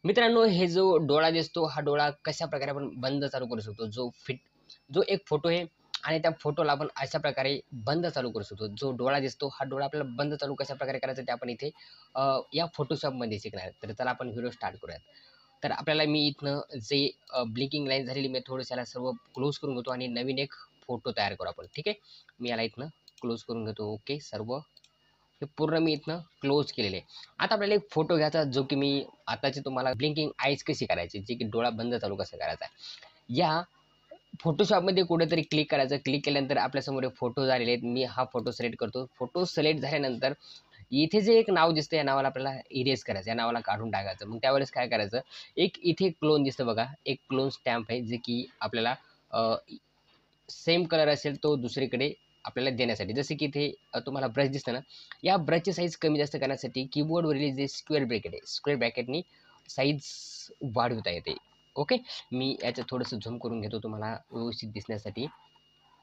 मित्रांनो, हे जो डोळा दिसतो, हा डोळा कशा प्रकारे आपण बंद चालू करू शकतो? जो एक फोटो आहे आणि त्या फोटोला आपण अशा प्रकारे बंद चालू करू शकतो. जो डोळा दिसतो, हा डोळा आपल्याला बंद चालू कशा प्रकारे करायचा ते आपण इथे या फोटोशॉपमध्ये शिकणार आहे. तर चला आपण व्हिडिओ स्टार्ट करूयात. तर आपल्याला मी इथनं जे ब्लिंकिंग लाईन झालेली मी थोडंसं याला सर्व क्लोज करून घेतो आणि नवीन एक फोटो तयार करू आपण. ठीक आहे. मी याला इथनं क्लोज करून घेतो. ओके. सर्व हे पूर्ण मी इथनं क्लोज केलेले आहे. आता आपल्याला एक फोटो घ्यायचा जो की मी आताची तुम्हाला ब्लिंकिंग आईज कशी करायची, जे की डोळा बंद चालू कसा करायचा. या फोटोशॉपमध्ये कुठेतरी क्लिक करायचं. क्लिक केल्यानंतर आपल्यासमोर एक फोटो झालेले आहेत. मी हा फोटो सिलेक्ट करतो. फोटो सिलेक्ट झाल्यानंतर इथे जे एक नाव दिसतं, या नावाला आपल्याला इरेज करायचं, या नावाला काढून टाकायचं. मग त्यावेळेस काय करायचं, एक इथे क्लोन दिसतं बघा, एक क्लोन स्टॅम्प आहे जे की आपल्याला सेम कलर असेल तो दुसरीकडे आपल्याला देण्यासाठी. जसे की इथे तुम्हाला ब्रश दिसतं ना, या ब्रशची साईज कमी जास्त करण्यासाठी कीबोर्डवरील जे स्क्वेअर ब्रॅकेट आहे, स्क्वेअर ब्रॅकेटनी साईज वाढवता येते. ओके. मी याचं थोडंसं झूम करून घेतो तुम्हाला व्यवस्थित दिसण्यासाठी.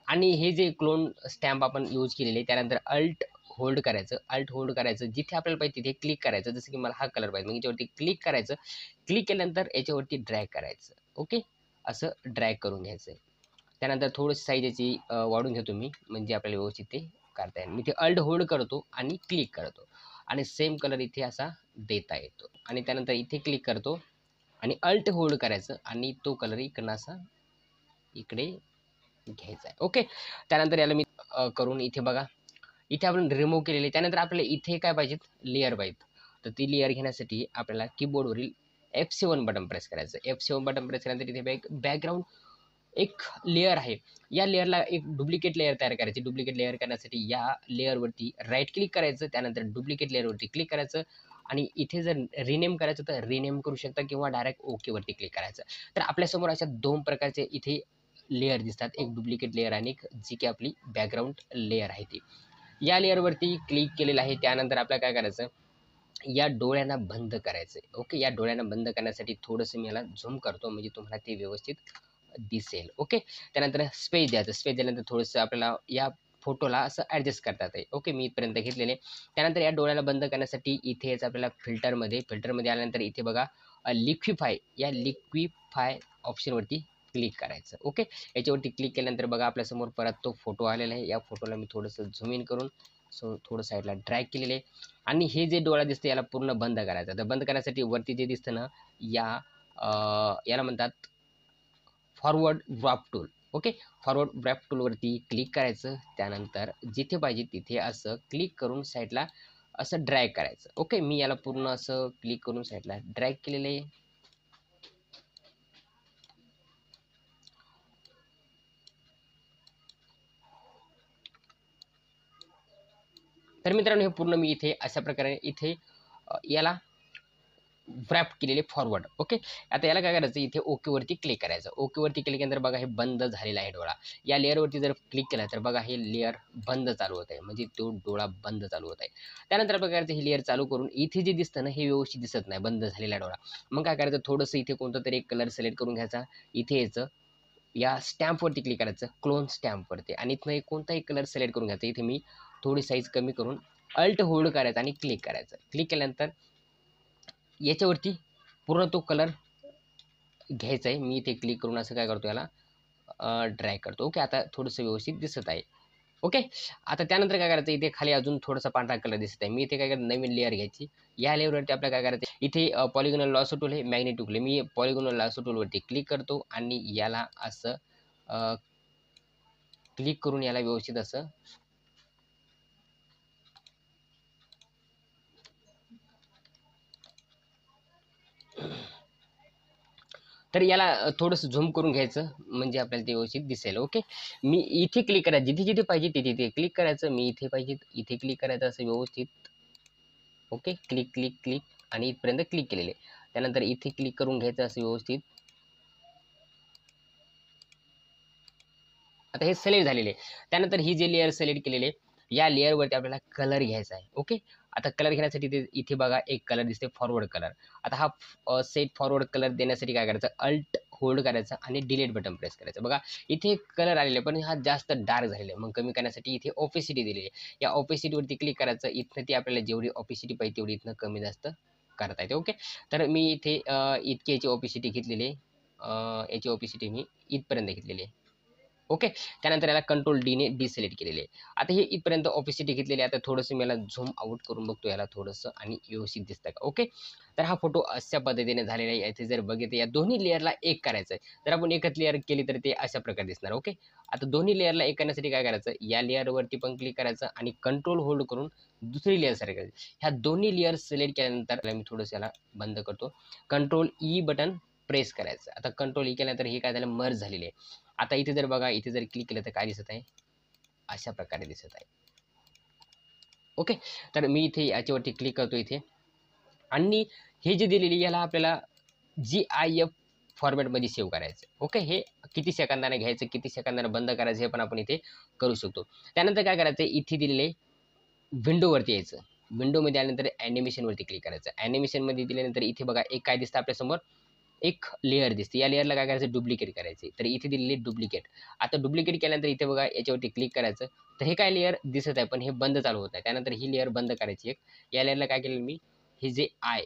आणि हे जे क्लोन स्टॅम्प आपण यूज केलेले, त्यानंतर अल्ट होल्ड करायचं. अल्ट होल्ड करायचं, जिथे आपल्याला पाहिजे तिथे क्लिक करायचं. जसं की मला हा कलर पाहिजे, मग याच्यावरती क्लिक करायचं. क्लिक केल्यानंतर याच्यावरती ड्रॅग करायचं. ओके. असं ड्रॅग करून घ्यायचं. त्यानंतर थोडीशी साईज याची वाढवून घेतो मी, म्हणजे आपल्याला व्यवस्थित ते करता येईल. मी ते अल्ट होल्ड करतो आणि क्लिक करतो आणि सेम कलर इथे असा देता येतो आणि त्यानंतर इथे क्लिक करतो आणि अल्ट होल्ड करायचं आणि तो कलर इकडनं असा इकडे घ्यायचा आहे. ओके. त्यानंतर याला मी करून इथे बघा, इथे आपण रिमूव्ह केलेले. त्यानंतर आपल्याला इथे काय पाहिजेत, लेअर पाहिजेत. तर ती लेअर घेण्यासाठी आपल्याला कीबोर्डवरील F7 बटन प्रेस करायचं. F7 बटन प्रेस केल्यानंतर इथे बॅकग्राऊंड एक लेयर आहे. या लेयरला एक डुप्लिकेट लेयर तयार करायची. डुप्लिकेट लेयर करण्यासाठी या लेयरवरती राईट क्लिक करायचं. त्यानंतर डुप्लिकेट लेयरवरती क्लिक करायचं आणि इथे जर रिनेम करायचं तर रिनेम करू शकता किंवा डायरेक्ट ओकेवरती क्लिक करायचं. तर आपल्यासमोर अशा 2 प्रकारचे इथे लेयर दिसतात. एक डुप्लिकेट लेयर आणि एक जी की आपली बॅकग्राऊंड लेयर आहे ती. या लेयरवरती क्लिक केलेलं आहे. त्यानंतर आपल्याला काय करायचं, या डोळ्यांना बंद करायचं. ओके. या डोळ्यांना बंद करण्यासाठी थोडंसं मी याला झूम करतो, म्हणजे तुम्हाला ते व्यवस्थित दिसेल. ओके. त्यानंतर स्पेस द्यायचं. स्पेस दिल्यानंतर थोडंसं आपल्याला या फोटोला असं ॲडजस्ट करता येतं. ओके. मी इथपर्यंत घेतलेले. त्यानंतर या डोळ्याला बंद करण्यासाठी इथे यायचं आपल्याला फिल्टरमध्ये आल्यानंतर इथे बघा लिक्विफाय, या लिक्विफाय ऑप्शनवरती क्लिक करायचं. ओके. याच्यावरती क्लिक केल्यानंतर बघा आपल्यासमोर परत तो फोटो आलेला आहे. या फोटोला मी थोडंसं झूम इन करून थोडं साईडला ड्रॅग केलेले आहे आणि हे जे डोळा दिसतं याला पूर्ण बंद करायचं. तर बंद करण्यासाठी वरती जे दिसतं ना, याला म्हणतात forward wrap tool. Okay. Forward wrap टूलवरती क्लिक करायचं. त्यानंतर जिथे पाहिजे तिथे असं क्लिक करून साईडला असं ड्रॅग करायचं. ओके. मी याला पूर्ण असं क्लिक करून साईडला ड्रॅग केलेलं आहे. तर मित्रांनो, हे पूर्ण मी इथे अशा प्रकारे इथे याला व्रॅप केलेले फॉरवर्ड. ओके. आता याला काय करायचं, इथे ओके वरती क्लिक करायचं. ओके वरती क्लिक केल्यानंतर बघा हे बंद झालेला आहे डोळा. या लेअरवरती जर क्लिक केलं तर बघा हे लेअर बंद चालू होत आहे, म्हणजे तो डोळा बंद चालू होत आहे. त्यानंतर काय करायचं, हे लेअर चालू करून इथे जे दिसतं ना, हे व्यवस्थित दिसत नाही, बंद झालेला डोळा. मग काय करायचं, थोडंसं इथे कोणतं तरी एक कलर सिलेक्ट करून घ्यायचा. इथे यायचं, या स्टॅम्पवरती क्लिक करायचं, क्लोन स्टॅम्पवरती, आणि इथनं एक कोणताही कलर सिलेक्ट करून घ्यायचा. इथे मी थोडी साईज कमी करून अल्ट होल्ड करायचं आणि क्लिक करायचं. क्लिक केल्यानंतर याच्यावरती पूर्ण तो कलर घ्यायचा आहे. मी इथे क्लिक करून असं काय करतो, याला ड्रॅग करतो. ओके. आता थोडंसं व्यवस्थित दिसत आहे. ओके. आता त्यानंतर काय करायचं, इथे खाली अजून थोडासा पांढरा कलर दिसत आहे. मी इथे काय करतो, नवीन लेअर घ्यायची. या लेअरवरती आपल्याला काय करायचं, इथे पॉलिगॉनल लॉसो टूल आहे, मॅग्नेटिक टूल आहे. मी पॉलिगॉनल लॉसो टूलवरती क्लिक करतो आणि याला असं क्लिक करून याला व्यवस्थित असं तर याला थोडंसं झूम करून घ्यायचं, म्हणजे आपल्याला ते व्यवस्थित दिसेल. ओके. मी इथे क्लिक करायचं, जिथे जिथे पाहिजे तिथे तिथे क्लिक करायचं. मी इथे पाहिजे इथे क्लिक करायचं असं व्यवस्थित. ओके. क्लिक क्लिक क्लिक आणि इथपर्यंत क्लिक केलेले. त्यानंतर इथे क्लिक करून घ्यायचं असं व्यवस्थित. आता हे सिलेक्ट झालेले आहे. त्यानंतर ही जी लेअर सिलेक्ट केलेले, या लेअरवरती आपल्याला कलर घ्यायचा आहे. ओके. आता कलर घेण्यासाठी इथे बघा एक कलर दिसते, फॉरवर्ड कलर. आता हा सेट फॉरवर्ड कलर देण्यासाठी काय करायचं, अल्ट होल्ड करायचं आणि डिलीट बटन प्रेस करायचं. बघा इथे कलर आलेले, पण हा जास्त डार्क झालेला आहे. मग कमी करण्यासाठी इथे ओपेसिटी दिलेली आहे. या ओपेसिटीवरती क्लिक करायचं. इथनं ती आपल्याला जेवढी ओपेसिटी पाहिजे तेवढी इथनं कमी जास्त करता येते. ओके, तर मी इथे इतकी याची ओपिसिटी घेतलेली आहे. याची ओपिसिटी मी इथपर्यंत घेतलेली आहे. ओके, त्यानंतर याला कंट्रोल डीने डिसिलेक्ट केलेले आहे. आता हे इथपर्यंत ओपेसिटी घेतलेली आहे. आता थोडंसं मी याला झूम आउट करून बघतो याला थोडंसं आणि व्यवस्थित दिसतं का. ओके, तर हा फोटो अशा पद्धतीने झालेला आहे. इथे जर बघितलं या दोन्ही लेअरला एक करायचं आहे. जर आपण एकच लेअर केली तर ते अशा प्रकारे दिसणार. ओके, आता दोन्ही लेअरला एक करण्यासाठी काय करायचं, या लेअरवरती पण क्लिक करायचं आणि कंट्रोल होल्ड करून दुसरी लेअर सिलेक्ट करायची. ह्या दोन्ही लेअर सिलेक्ट केल्यानंतर मी थोडंसं याला बंद करतो. कंट्रोल ई बटन प्रेस करायचं. आता कंट्रोल ई केल्यानंतर हे काय झालं, मर्ज झालेले आहे. आता इथे जर बघा, इथे जर क्लिक केलं तर काय दिसत आहे, अशा प्रकारे दिसत आहे. ओके, तर मी इथे याच्यावरती क्लिक करतो इथे, आणि हे जे दिलेली याला आपल्याला GIF फॉर्मॅटमध्ये सेव्ह करायचं. ओके, हे किती सेकंदाने घ्यायचं, किती सेकंदाने बंद करायचं हे पण आपण इथे करू शकतो. त्यानंतर काय करायचं, इथे दिलेले विंडोवरती यायचं. विंडोमध्ये आल्यानंतर ॲनिमेशनवरती क्लिक करायचं. ॲनिमेशनमध्ये दिल्यानंतर इथे बघा एक काय दिसतं आपल्यासमोर, एक लेयर दिसते. या लेयरला काय करायचं, डुप्लिकेट करायचे. तर इथे दिलेली डुप्लिकेट. आता डुप्लिकेट केल्यानंतर इथे बघा याच्यावरती क्लिक करायचं. तर हे काय लेयर दिसत आहे पण हे बंद चालू होत आहे. त्यानंतर ही लेयर बंद करायची एक. या लेयरला काय केलेलं मी, हे जे आहे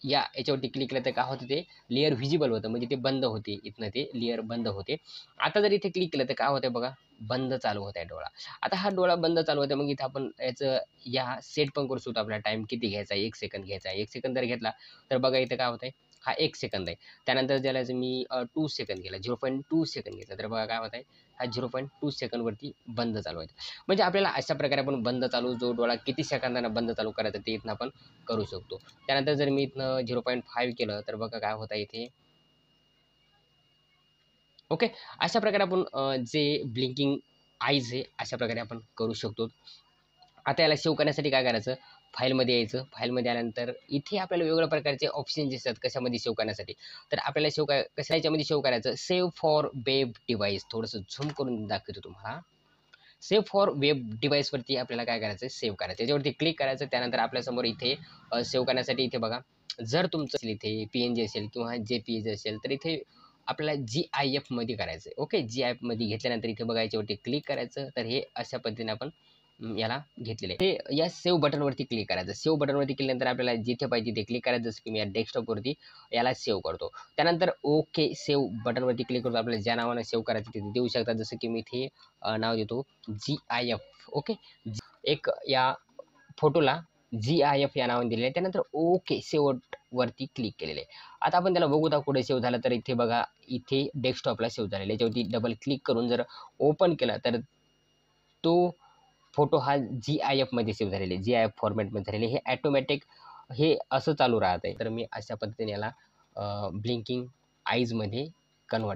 याच्यावरती क्लिक केलं तर काय होतं, ते लेयर व्हिजिबल होतं, म्हणजे ते बंद होते. इथनं ते लेयर बंद होते. आता जर इथे क्लिक केलं तर काय होतंय बघा, बंद चालू होत आहे डोळा. आता हा डोळा बंद चालू होता, मग इथं आपण याचं या सेट पण करू शकतो. आपला टाइम किती घ्यायचा आहे, 1 सेकंद घ्यायचा आहे. 1 सेकंद जर घेतला तर बघा इथं काय होतंय, हा 1 सेकंद आहे. त्यानंतर ज्याला मी 2 सेकंद घेतला, 0.2 सेकंद घेतला, तर बघा काय होत आहे, हा 0.2 सेकंदवरती बंद चालू आहे. म्हणजे आपल्याला अशा प्रकारे आपण बंद चालू, जो डोळा किती सेकंदानं बंद चालू करायचा ते इथनं आपण करू शकतो. त्यानंतर जर मी इथनं 0.5 केलं तर बघा काय होत आहे इथे. ओके, अशा प्रकारे आपण जे ब्लिंकिंग आईज आहे अशा प्रकारे आपण करू शकतो. आता याला सेव्ह करण्यासाठी काय करायचं, फाईलमध्ये यायचं. फाईलमध्ये आल्यानंतर इथे आपल्याला वेगवेगळ्या प्रकारचे ऑप्शन दिसतात कशामध्ये सेव्ह करण्यासाठी. तर आपल्याला सेव्ह काय, कशा याच्यामध्ये सेव्ह करायचं, सेव्ह फॉर वेब डिव्हाइस. थोडंसं झूम करून दाखवतो तुम्हाला. सेव्ह फॉर वेब डिव्हाइसवरती आपल्याला काय करायचं, सेव्ह करायचं. त्याच्यावरती क्लिक करायचं. त्यानंतर आपल्यासमोर इथे सेव्ह करण्यासाठी इथे बघा, जर तुमचं असेल इथे PNG असेल किंवा JPEG असेल तर इथे आपल्याला GIF मध्ये करायचं आहे. ओके, GIF मध्ये घेतल्यानंतर इथे बघा याच्यावरती क्लिक करायचं. तर हे अशा पद्धतीने आपण याला घेतलेलं आहे. ते या सेव्ह बटनवरती क्लिक करायचं. सेव्ह बटनवरती केल्यानंतर आपल्याला जिथे पाहिजे तिथे क्लिक करायचं. जसं की मी या डेस्कटॉपवरती याला सेव्ह करतो. त्यानंतर ओके सेव्ह बटनवरती क्लिक करतो. आपल्याला ज्या नावानं सेव्ह करायचं तिथे देऊ शकता. जसं की मी इथे नाव देतो GIF. ओके, एक या फोटोला GIF या नावाने दिलेलं आहे. त्यानंतर ओके सेव्ह वरती क्लिक केलेलं आहे. आता आपण त्याला बघू कुठे सेव्ह झालं, तर इथे बघा, इथे डेस्कटॉपला सेव्ह झालेलं आहे. याच्यावरती डबल क्लिक करून जर ओपन केलं तर तो फोटो हा GIF मध्ये सेव्ह झालेले आहे. GIF फॉर्मॅटमध्ये झालेले. हे ऑटोमॅटिक हे असं चालू राहत आहे. तर मी अशा पद्धतीने याला ब्लिंकिंग आईजमध्ये कन्व्हर्ट